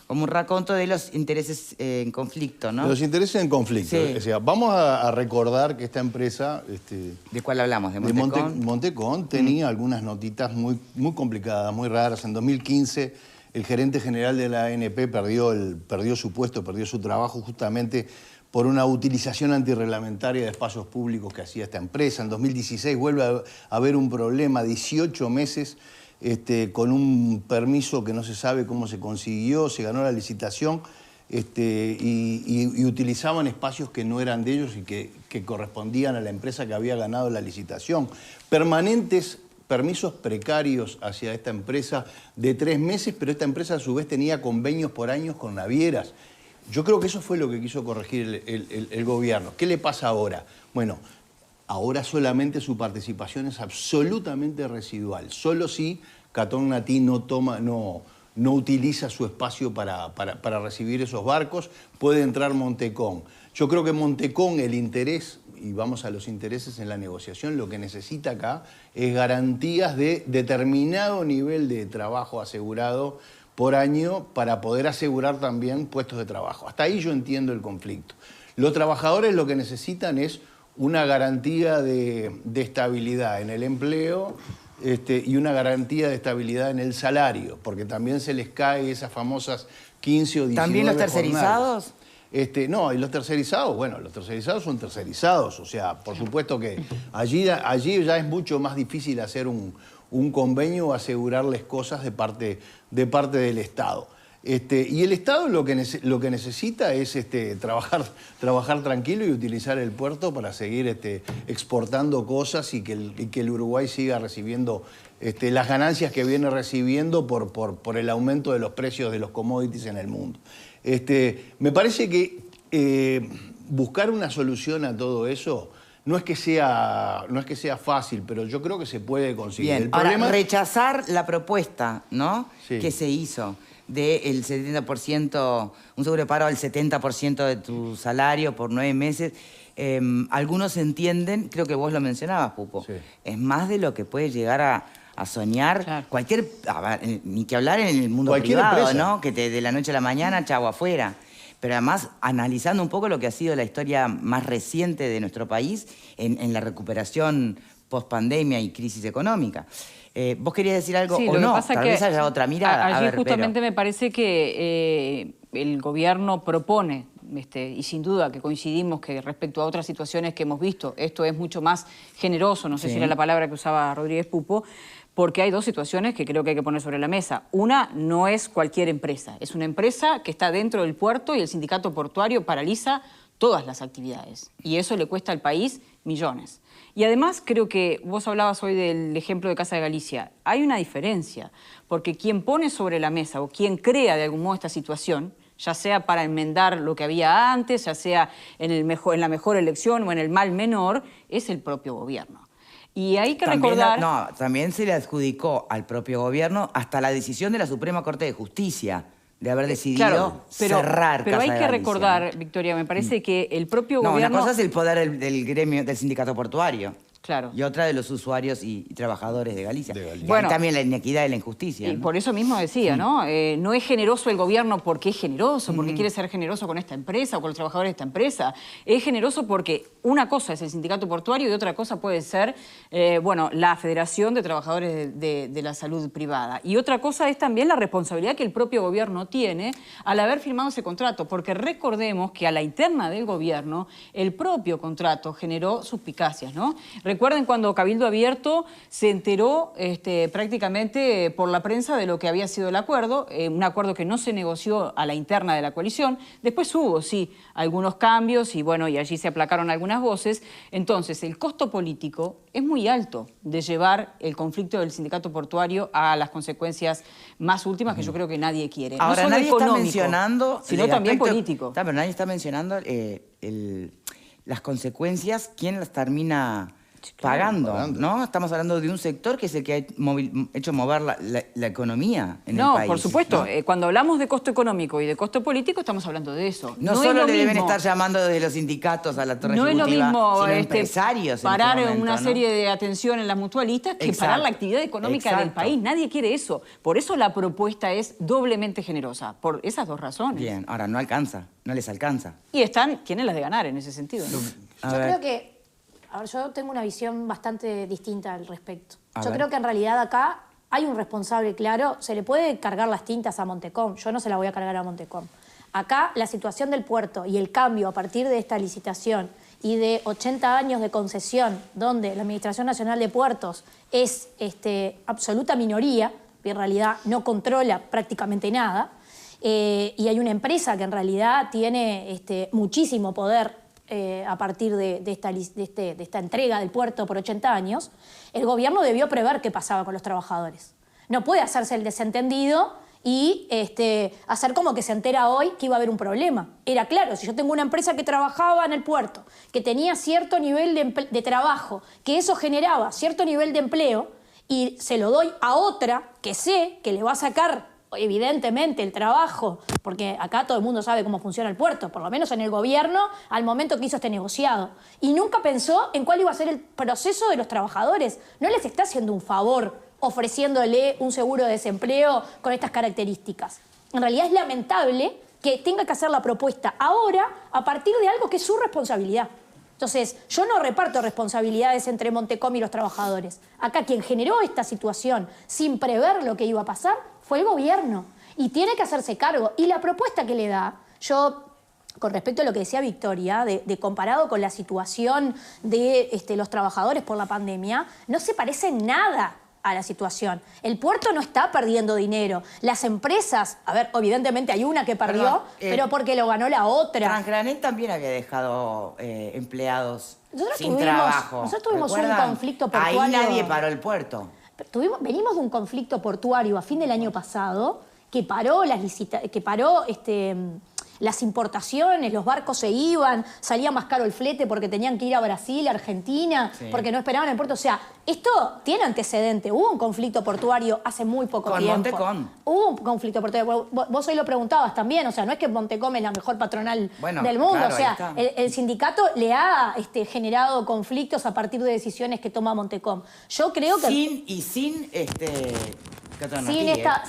como un raconto de los intereses en conflicto, ¿no? De los intereses en conflicto. Sí. O sea, vamos a recordar que esta empresa... ¿De cuál hablamos? ¿De Montecón? Montecón tenía algunas notitas muy complicadas, muy raras. En 2015, el gerente general de la ANP perdió su puesto, perdió su trabajo justamente por una utilización antirreglamentaria de espacios públicos que hacía esta empresa. En 2016 vuelve a haber un problema, 18 meses... con un permiso que no se sabe cómo se consiguió, se ganó la licitación y utilizaban espacios que no eran de ellos y que correspondían a la empresa que había ganado la licitación. Permanentes permisos precarios hacia esta empresa de 3 meses, pero esta empresa a su vez tenía convenios por años con navieras. Yo creo que eso fue lo que quiso corregir el gobierno. ¿Qué le pasa ahora? Bueno, ahora solamente su participación es absolutamente residual. Solo si Catón Natí no utiliza su espacio para recibir esos barcos, puede entrar Montecón. Yo creo que Montecón, el interés, y vamos a los intereses en la negociación, lo que necesita acá es garantías de determinado nivel de trabajo asegurado por año para poder asegurar también puestos de trabajo. Hasta ahí yo entiendo el conflicto. Los trabajadores lo que necesitan es una garantía de estabilidad en el empleo y una garantía de estabilidad en el salario, porque también se les cae esas famosas 15 o 19 ¿También los tercerizados? No, y los tercerizados, bueno, los tercerizados son tercerizados, o sea, por supuesto que allí ya es mucho más difícil hacer un convenio o asegurarles cosas de parte del Estado. Y el Estado lo que necesita es trabajar tranquilo y utilizar el puerto para seguir exportando cosas y que el Uruguay siga recibiendo las ganancias que viene recibiendo por el aumento de los precios de los commodities en el mundo. Me parece que buscar una solución a todo eso no es que sea fácil, pero yo creo que se puede conseguir. Bien, el problema... ahora, rechazar la propuesta, ¿no? Sí. Que se hizo del 70%, un seguro de paro al 70% de tu salario por 9 meses. Algunos entienden, creo que vos lo mencionabas, Pupo, sí, es más de lo que puede llegar a soñar claro. Cualquier, ni que hablar en el mundo cualquier privado, empresa, ¿no? Que de la noche a la mañana, chavo afuera. Pero además, analizando un poco lo que ha sido la historia más reciente de nuestro país en la recuperación post-pandemia y crisis económica. ¿Vos querías decir algo sí, o no? Pasa Tal que vez haya otra mirada. Allí justamente me parece que el gobierno propone, y sin duda que coincidimos que respecto a otras situaciones que hemos visto, esto es mucho más generoso, no sé si era la palabra que usaba Rodríguez Pupo, porque hay dos situaciones que creo que hay que poner sobre la mesa. Una no es cualquier empresa, es una empresa que está dentro del puerto y el sindicato portuario paraliza todas las actividades. Y eso le cuesta al país millones. Y además creo que vos hablabas hoy del ejemplo de Casa de Galicia. Hay una diferencia, porque quien pone sobre la mesa o quien crea de algún modo esta situación, ya sea para enmendar lo que había antes, ya sea en la mejor elección o en el mal menor, es el propio gobierno. Y hay que recordar... También se le adjudicó al propio gobierno hasta la decisión de la Suprema Corte de Justicia de haber decidido cerrar Casa de Galicia. Pero hay que recordar, Victoria, me parece que el propio gobierno... Una cosa es el poder del gremio, del sindicato portuario. Claro. Y otra de los usuarios y trabajadores de Galicia. Y bueno, también la inequidad y la injusticia. Y por eso mismo decía, ¿no? No es generoso el gobierno porque es generoso, porque quiere ser generoso con esta empresa o con los trabajadores de esta empresa. Es generoso porque una cosa es el sindicato portuario y otra cosa puede ser, la Federación de Trabajadores de la Salud Privada. Y otra cosa es también la responsabilidad que el propio gobierno tiene al haber firmado ese contrato, porque recordemos que a la interna del gobierno el propio contrato generó suspicacias, ¿no? Recuerden cuando Cabildo Abierto se enteró prácticamente por la prensa de lo que había sido el acuerdo, un acuerdo que no se negoció a la interna de la coalición. Después hubo, sí, algunos cambios y allí se aplacaron algunas voces. Entonces, el costo político es muy alto de llevar el conflicto del sindicato portuario a las consecuencias más últimas que yo creo que nadie quiere. Ahora, no solo nadie económico, está mencionando sino también político. Pero nadie está mencionando las consecuencias, quién las termina pagando, ¿no? Estamos hablando de un sector que es el que ha hecho mover la economía en el país. No, por supuesto. ¿No? Cuando hablamos de costo económico y de costo político, estamos hablando de eso. No solo le deben estar llamando desde los sindicatos a la torre ejecutiva, no es lo mismo sino empresarios parar en este momento, una serie de atención en las mutualistas que parar la actividad económica del país. Nadie quiere eso. Por eso la propuesta es doblemente generosa, por esas dos razones. Bien, ahora no alcanza, no les alcanza. Y están quienes las de ganar en ese sentido, ¿no? Yo creo que... A ver, yo tengo una visión bastante distinta al respecto. Yo creo que en realidad acá hay un responsable claro. Se le puede cargar las tintas a Montecom. Yo no se la voy a cargar a Montecom. Acá la situación del puerto y el cambio a partir de esta licitación y de 80 años de concesión, donde la Administración Nacional de Puertos es absoluta minoría, y en realidad no controla prácticamente nada, y hay una empresa que en realidad tiene muchísimo poder a partir de esta entrega del puerto por 80 años, el gobierno debió prever qué pasaba con los trabajadores. No puede hacerse el desentendido y hacer como que se entera hoy que iba a haber un problema. Era claro, si yo tengo una empresa que trabajaba en el puerto, que tenía cierto nivel de trabajo, que eso generaba cierto nivel de empleo, y se lo doy a otra que sé que le va a sacar evidentemente el trabajo, porque acá todo el mundo sabe cómo funciona el puerto, por lo menos en el gobierno, al momento que hizo este negociado. Y nunca pensó en cuál iba a ser el proceso de los trabajadores. No les está haciendo un favor ofreciéndole un seguro de desempleo con estas características. En realidad es lamentable que tenga que hacer la propuesta ahora a partir de algo que es su responsabilidad. Entonces, yo no reparto responsabilidades entre Montecom y los trabajadores. Acá quien generó esta situación sin prever lo que iba a pasar fue el gobierno y tiene que hacerse cargo. Y la propuesta que le da, yo, con respecto a lo que decía Victoria, de comparado con la situación de los trabajadores por la pandemia, no se parece en nada a la situación. El puerto no está perdiendo dinero. Las empresas, a ver, evidentemente hay una que perdió, pero porque lo ganó la otra. Transgranel también había dejado empleados sin trabajo. Nosotros tuvimos un conflicto portuario. Ahí nadie paró el puerto. Venimos de un conflicto portuario a fin del año pasado que paró las importaciones, los barcos se iban, salía más caro el flete porque tenían que ir a Brasil, Argentina, porque no esperaban el puerto. O sea, esto tiene antecedente. Hubo un conflicto portuario hace muy poco tiempo. Montecom. Hubo un conflicto portuario. Vos hoy lo preguntabas también. O sea, no es que Montecom es la mejor patronal del mundo. Claro, o sea, el sindicato le ha generado conflictos a partir de decisiones que toma Montecom. Yo creo que... Sin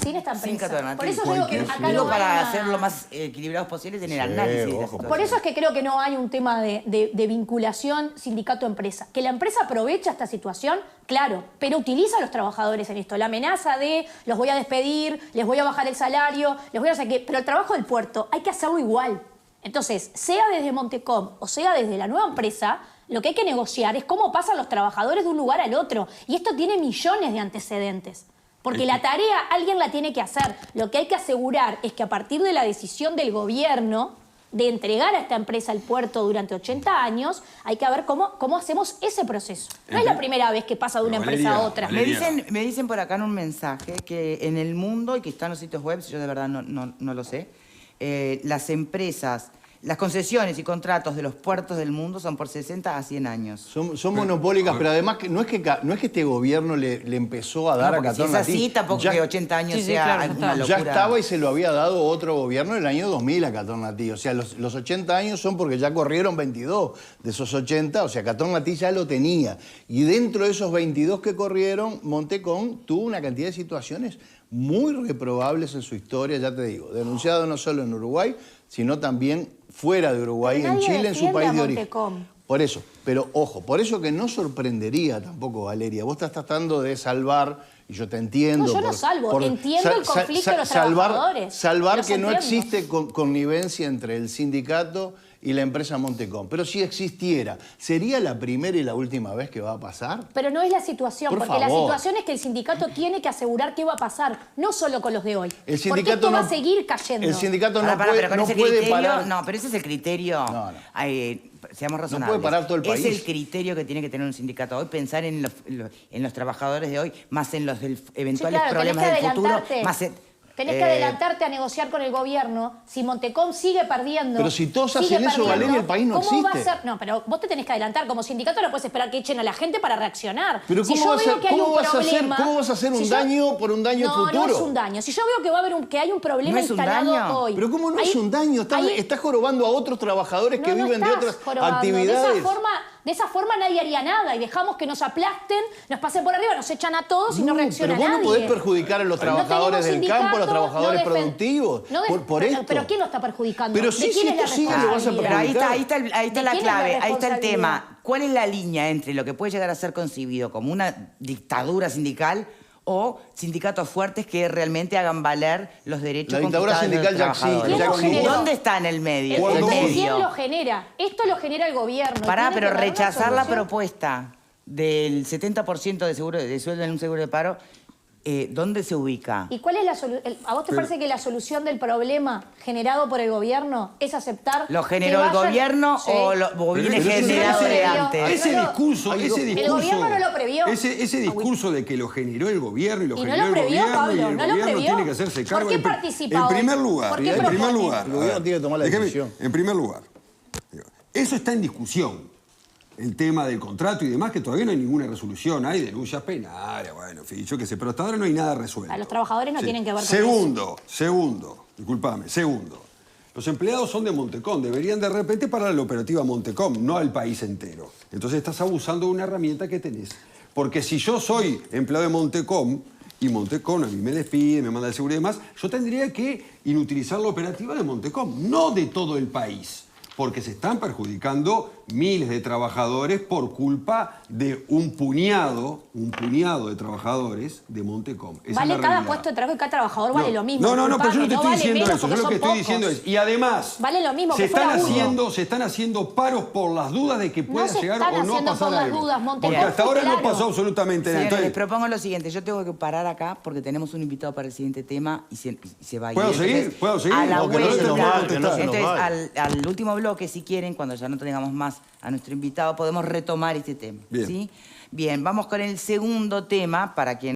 Sin esta empresa. Por eso digo que acá no para hacer lo más equilibrados posibles en el análisis. Por eso es que creo que no hay un tema de vinculación sindicato-empresa. Que la empresa aprovecha esta situación, claro, pero utiliza a los trabajadores en esto. La amenaza de los voy a despedir, les voy a bajar el salario, les voy a hacer que... Pero el trabajo del puerto hay que hacerlo igual. Entonces, sea desde Montecom o sea desde la nueva empresa, lo que hay que negociar es cómo pasan los trabajadores de un lugar al otro. Y esto tiene millones de antecedentes. Porque la tarea alguien la tiene que hacer. Lo que hay que asegurar es que a partir de la decisión del gobierno de entregar a esta empresa el puerto durante 80 años, hay que ver cómo hacemos ese proceso. No es la primera vez que pasa de una empresa a otra. Me dicen por acá en un mensaje que en el mundo, y que está en los sitios web, yo de verdad no lo sé, las empresas... Las concesiones y contratos de los puertos del mundo son por 60 a 100 años. Son monopólicas, pero además no es que este gobierno le empezó a dar a Catón si es así, tampoco que 80 años sea una locura. Ya estaba y se lo había dado otro gobierno en el año 2000 a Catón Natí. O sea, los 80 años son porque ya corrieron 22 de esos 80. O sea, Catón Natí ya lo tenía. Y dentro de esos 22 que corrieron, Montecom tuvo una cantidad de situaciones muy reprobables en su historia, ya te digo. Denunciado no solo en Uruguay, sino también fuera de Uruguay, en Chile, en su país de origen. Por eso, pero ojo, por eso que no sorprendería tampoco, Valeria. Vos estás tratando de salvar, y yo te entiendo. No, yo no salvo, entiendo el conflicto de los trabajadores. Salvar que no existe connivencia entre el sindicato y la empresa Montecom. Pero si existiera, ¿sería la primera y la última vez que va a pasar? Pero no es la situación, porque la situación es que el sindicato tiene que asegurar qué va a pasar, no solo con los de hoy. El sindicato porque esto va a seguir cayendo. El sindicato no puede parar. No, pero ese es el criterio. Seamos razonables. No puede parar todo el país. Es el criterio que tiene que tener un sindicato hoy, pensar en los trabajadores de hoy, más en los eventuales problemas del futuro. Tenés que adelantarte a negociar con el gobierno. Si Montecom sigue perdiendo... Pero si todos hacen eso, Valeria, el país no ¿cómo va a existe? ser? No, pero vos te tenés que adelantar. Como sindicato no puedes esperar que echen a la gente para reaccionar. Pero si ¿cómo yo vas veo a- que hay cómo un vas a hacer- problema... cómo vas a hacer un si yo- daño por un daño no, futuro? No, es un daño. Si yo veo que va a haber que hay un problema ¿No es un instalado daño? hoy... Pero ¿cómo no ahí- es un daño? ahí- Estás jorobando a otros trabajadores que no viven de estás otras jorobando. actividades. De esa forma nadie haría nada y dejamos que nos aplasten, nos pasen por arriba, nos echan a todos y no reacciona pero vos nadie. no podés perjudicar a los trabajadores del campo, a los trabajadores productivos. Por esto. ¿Pero quién lo está perjudicando? Pero ¿De sí, quién sí, es la esto sí que lo vas a responsabilidad? Pero ahí está, perjudicar. ahí está ¿De la quién es la clave, ahí está el responsabilidad? tema. ¿Cuál es la línea entre lo que puede llegar a ser concebido como una dictadura sindical o sindicatos fuertes que realmente hagan valer los derechos La dictadura conquistados de los sindical ya existe, trabajadores? ya existe. ¿Dónde está en el medio? Cuando- El ¿Quién lo medio. genera? Esto lo genera el gobierno. Pará, Tiene pero que dar una rechazar la solución. propuesta del 70% de sueldo en un seguro de paro, ¿dónde se ubica? ¿Y cuál es la solución? ¿A vos te parece que la solución del problema generado por el gobierno es aceptar ¿Lo que generó el vayan- gobierno Sí. o viene Pero generado ese- de ese- antes? Ese No, no. discurso, Hay ese dos. discurso... El gobierno no lo previó. Ese discurso de que lo generó el gobierno y lo Y no generó lo previó, el gobierno Pablo, y el no lo gobierno previó. tiene que hacerse cargo. ¿Por qué En pri- participa En hoy? primer lugar, ¿Por qué en primer propone? lugar. El gobierno tiene que tomar la déjeme, decisión. En primer lugar, eso está en discusión. El tema del contrato y demás, que todavía no hay ninguna resolución. Hay denuncias penales, bueno, en fin, yo qué sé, pero hasta ahora no hay nada resuelto. A los trabajadores no tienen que ver con Segundo, discúlpame, segundo. Los empleados son de Montecom, deberían de repente parar a la operativa Montecom, no al país entero. Entonces estás abusando de una herramienta que tenés. Porque si yo soy empleado de Montecom y Montecom a mí me despide, me manda el seguro y demás, yo tendría que inutilizar la operativa de Montecom, no de todo el país. Porque se están perjudicando miles de trabajadores por culpa de un puñado de trabajadores de Montecom. Esa Vale es la cada realidad. puesto de trabajo y cada trabajador vale lo mismo. No, pero yo no te disculpame, estoy vale diciendo menos eso. Yo porque lo que son estoy diciendo pocos. es, y además, Vale lo mismo se que fuera están uno. haciendo paros por las dudas de que pueda se llegar están o no haciendo pasar por las algo. dudas, Montecom Porque hasta fue ahora no claro. pasó absolutamente nada. Señores, les Entonces, propongo lo siguiente. Yo tengo que parar acá porque tenemos un invitado para el siguiente tema y se va a ir. ¿Puedo seguir? Entonces, ¿Puedo seguir? A la No, que no se nos vuelta. va a contestar. Que no se nos Entonces, vaya. al último bloque, si quieren, cuando ya no tengamos más a nuestro invitado, podemos retomar este tema. Bien. ¿Sí? Bien, vamos con el segundo tema para quien